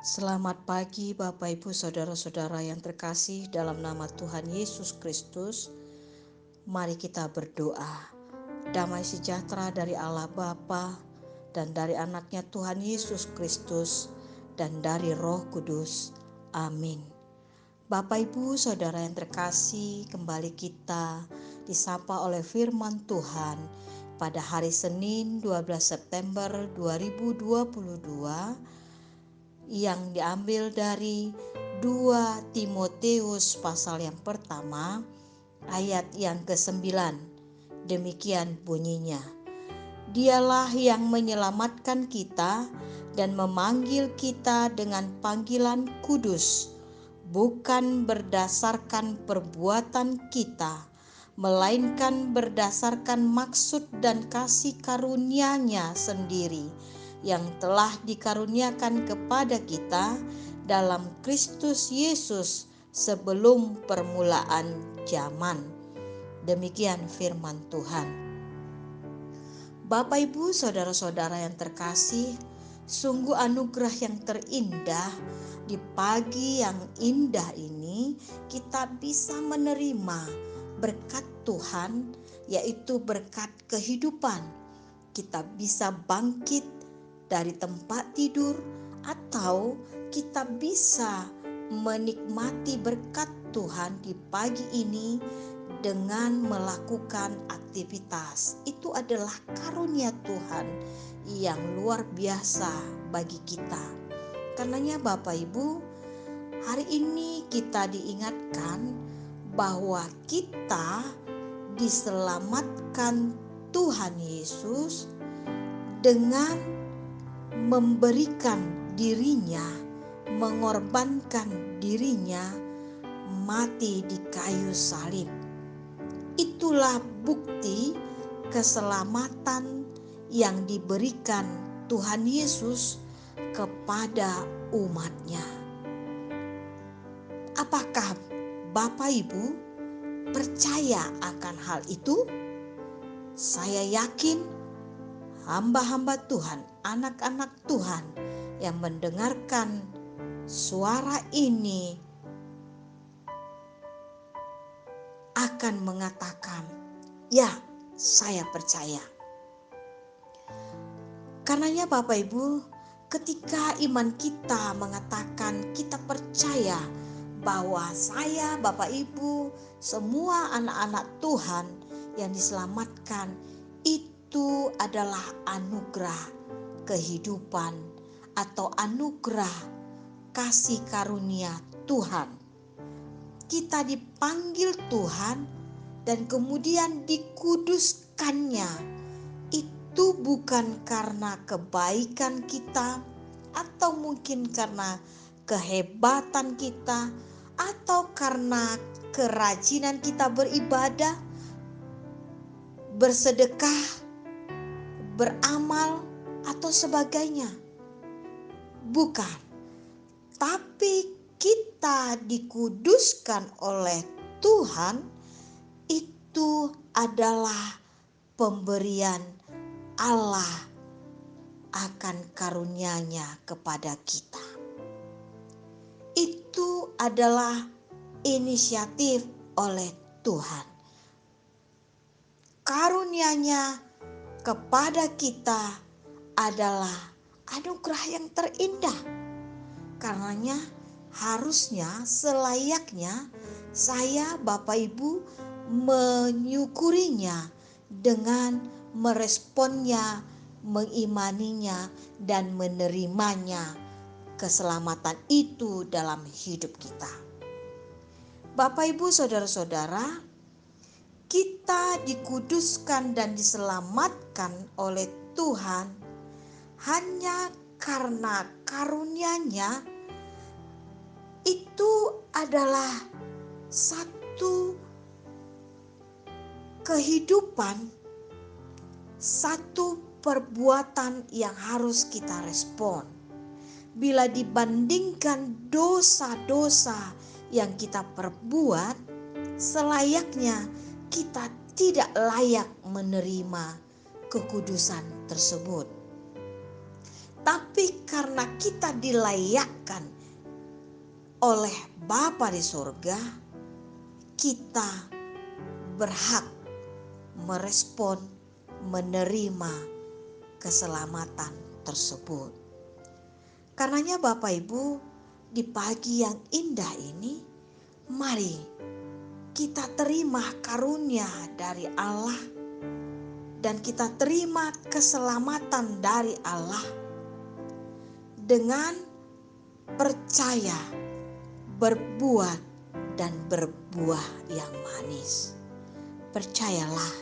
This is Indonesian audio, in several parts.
Selamat pagi Bapak Ibu Saudara-saudara yang terkasih dalam nama Tuhan Yesus Kristus. Mari kita berdoa. Damai sejahtera dari Allah Bapa dan dari anaknya Tuhan Yesus Kristus dan dari Roh Kudus. Amin. Bapak Ibu Saudara yang terkasih, kembali kita disapa oleh firman Tuhan pada hari Senin 12 September 2022 yang diambil dari 2 Timotius pasal yang pertama ayat yang ke-9. Demikian bunyinya. Dialah yang menyelamatkan kita dan memanggil kita dengan panggilan kudus, bukan berdasarkan perbuatan kita, melainkan berdasarkan maksud dan kasih karunia-Nya sendiri yang telah dikaruniakan kepada kita dalam Kristus Yesus sebelum permulaan zaman. Demikian firman Tuhan. Bapak Ibu Saudara-saudara yang terkasih, sungguh anugerah yang terindah di pagi yang indah ini kita bisa menerima berkat Tuhan, yaitu berkat kehidupan. Kita bisa bangkit dari tempat tidur, atau kita bisa menikmati berkat Tuhan di pagi ini dengan melakukan aktivitas. Itu adalah karunia Tuhan yang luar biasa bagi kita. Karenanya Bapak Ibu, hari ini kita diingatkan bahwa kita diselamatkan Tuhan Yesus dengan memberikan dirinya, mengorbankan dirinya mati di kayu salib. Itulah bukti keselamatan yang diberikan Tuhan Yesus kepada umat-Nya. Apakah Bapak Ibu percaya akan hal itu? Saya yakin hamba-hamba Tuhan, anak-anak Tuhan yang mendengarkan suara ini akan mengatakan, ya, saya percaya. Karenanya Bapak Ibu, ketika iman kita mengatakan kita percaya bahwa saya, Bapak Ibu, semua anak-anak Tuhan yang diselamatkan, itu adalah anugerah kehidupan atau anugerah kasih karunia Tuhan. Kita dipanggil Tuhan dan kemudian dikuduskannya. Itu bukan karena kebaikan kita, atau mungkin karena kehebatan kita, atau karena kerajinan kita beribadah, bersedekah, beramal, atau sebagainya. Bukan. Tapi kita dikuduskan oleh Tuhan, itu adalah pemberian Allah akan karunia-Nya kepada kita. Itu adalah inisiatif oleh Tuhan. Karunia-Nya kepada kita adalah anugerah yang terindah. Karenanya harusnya selayaknya saya, Bapak Ibu, menyukurinya dengan meresponnya, mengimaninya, dan menerimanya keselamatan itu dalam hidup kita. Bapak Ibu Saudara-saudara, kita dikuduskan dan diselamatkan oleh Tuhan hanya karena karunia-Nya itu adalah satu kehidupan, satu perbuatan yang harus kita respon. Bila dibandingkan dosa-dosa yang kita perbuat, selayaknya kita tidak layak menerima kekudusan tersebut. Tapi karena kita dilayakkan oleh Bapa di surga, kita berhak merespon, menerima keselamatan tersebut. Karenanya Bapak Ibu, di pagi yang indah ini, mari kita terima karunia dari Allah dan kita terima keselamatan dari Allah dengan percaya, berbuat dan berbuah yang manis. Percayalah,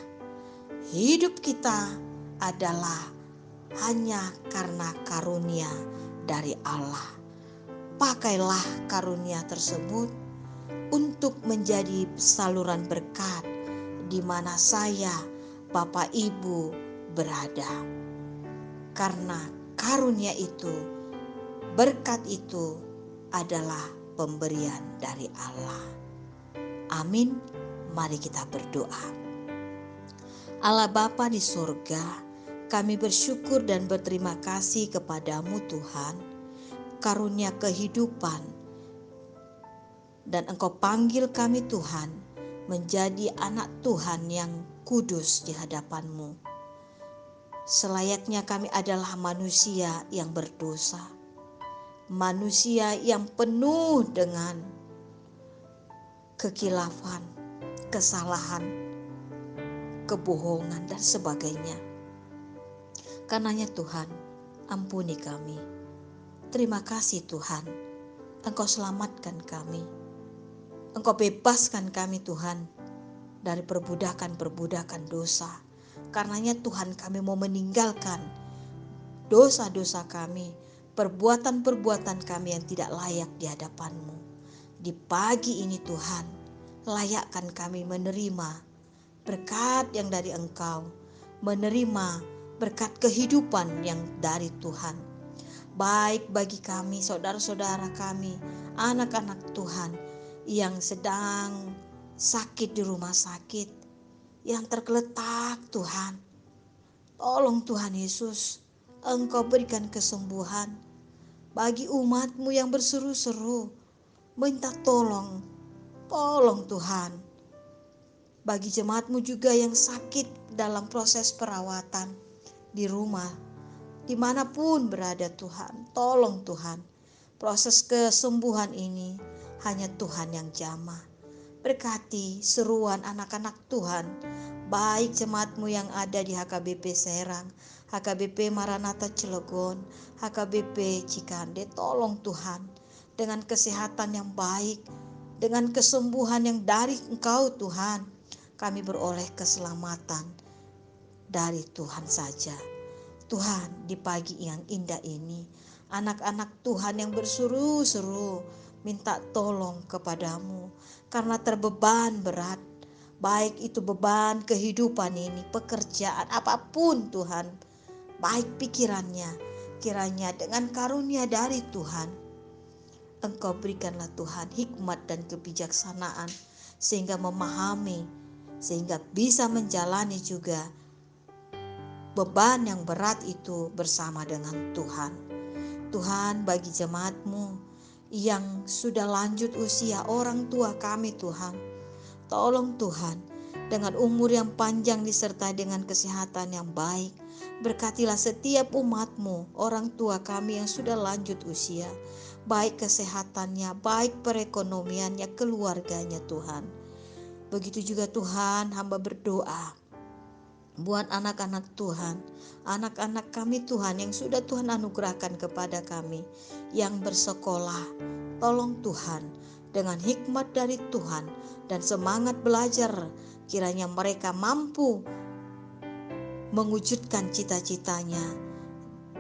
hidup kita adalah hanya karena karunia dari Allah. Pakailah karunia tersebut untuk menjadi saluran berkat di mana saya, Bapak Ibu berada. Karena karunia itu, berkat itu adalah pemberian dari Allah. Amin. Mari kita berdoa. Allah Bapa di surga, kami bersyukur dan berterima kasih kepadamu Tuhan, karunia kehidupan, dan Engkau panggil kami Tuhan menjadi anak Tuhan yang kudus di hadapan-Mu. Selayaknya kami adalah manusia yang berdosa, manusia yang penuh dengan kekilafan, kesalahan, kebohongan dan sebagainya. Karenanya Tuhan, ampuni kami. Terima kasih Tuhan, Engkau selamatkan kami. Engkau bebaskan kami Tuhan dari perbudakan-perbudakan dosa. Karenanya Tuhan, kami mau meninggalkan dosa-dosa kami, perbuatan-perbuatan kami yang tidak layak di hadapan-Mu. Di pagi ini Tuhan, layakkan kami menerima berkat yang dari Engkau, menerima berkat kehidupan yang dari Tuhan. Baik bagi kami, saudara-saudara kami, anak-anak Tuhan yang sedang sakit di rumah sakit, yang tergeletak Tuhan. Tolong Tuhan Yesus, Engkau berikan kesembuhan bagi umat-Mu yang berseru-seru, minta tolong Tuhan. Bagi jemaat-Mu juga yang sakit dalam proses perawatan di rumah, dimanapun berada Tuhan, tolong Tuhan. Proses kesembuhan ini hanya Tuhan yang jamah. Berkati seruan anak-anak Tuhan, baik jemaat-Mu yang ada di HKBP Serang, HKBP Maranatha Cilegon, HKBP Cikande. Tolong Tuhan, dengan kesehatan yang baik, dengan kesembuhan yang dari Engkau Tuhan, kami beroleh keselamatan dari Tuhan saja. Tuhan, di pagi yang indah ini, anak-anak Tuhan yang berseru-seru minta tolong kepadamu karena terbeban berat, baik itu beban kehidupan ini, pekerjaan, apapun Tuhan, baik pikirannya, kiranya dengan karunia dari Tuhan, Engkau berikanlah Tuhan hikmat dan kebijaksanaan sehingga memahami, sehingga bisa menjalani juga beban yang berat itu bersama dengan Tuhan. Tuhan, bagi jemaat-Mu yang sudah lanjut usia, orang tua kami Tuhan, tolong Tuhan, dengan umur yang panjang disertai dengan kesehatan yang baik, berkatilah setiap umat-Mu, orang tua kami yang sudah lanjut usia, baik kesehatannya, baik perekonomiannya, keluarganya Tuhan. Begitu juga Tuhan, hamba berdoa buat anak-anak Tuhan, anak-anak kami Tuhan yang sudah Tuhan anugerahkan kepada kami yang bersekolah. Tolong Tuhan, dengan hikmat dari Tuhan dan semangat belajar, kiranya mereka mampu mewujudkan cita-citanya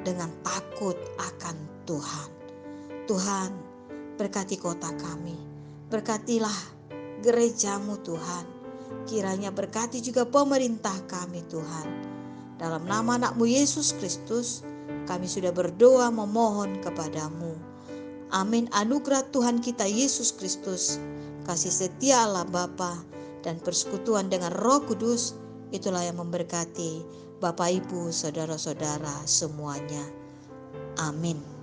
dengan takut akan Tuhan. Tuhan, berkati kota kami, berkatilah gereja-Mu Tuhan, kiranya berkati juga pemerintah kami Tuhan. Dalam nama anak-Mu Yesus Kristus, kami sudah berdoa memohon kepadamu. Amin. Anugerah Tuhan kita Yesus Kristus, kasih setia Allah Bapa, dan persekutuan dengan Roh Kudus, itulah yang memberkati Bapak Ibu, saudara-saudara semuanya. Amin.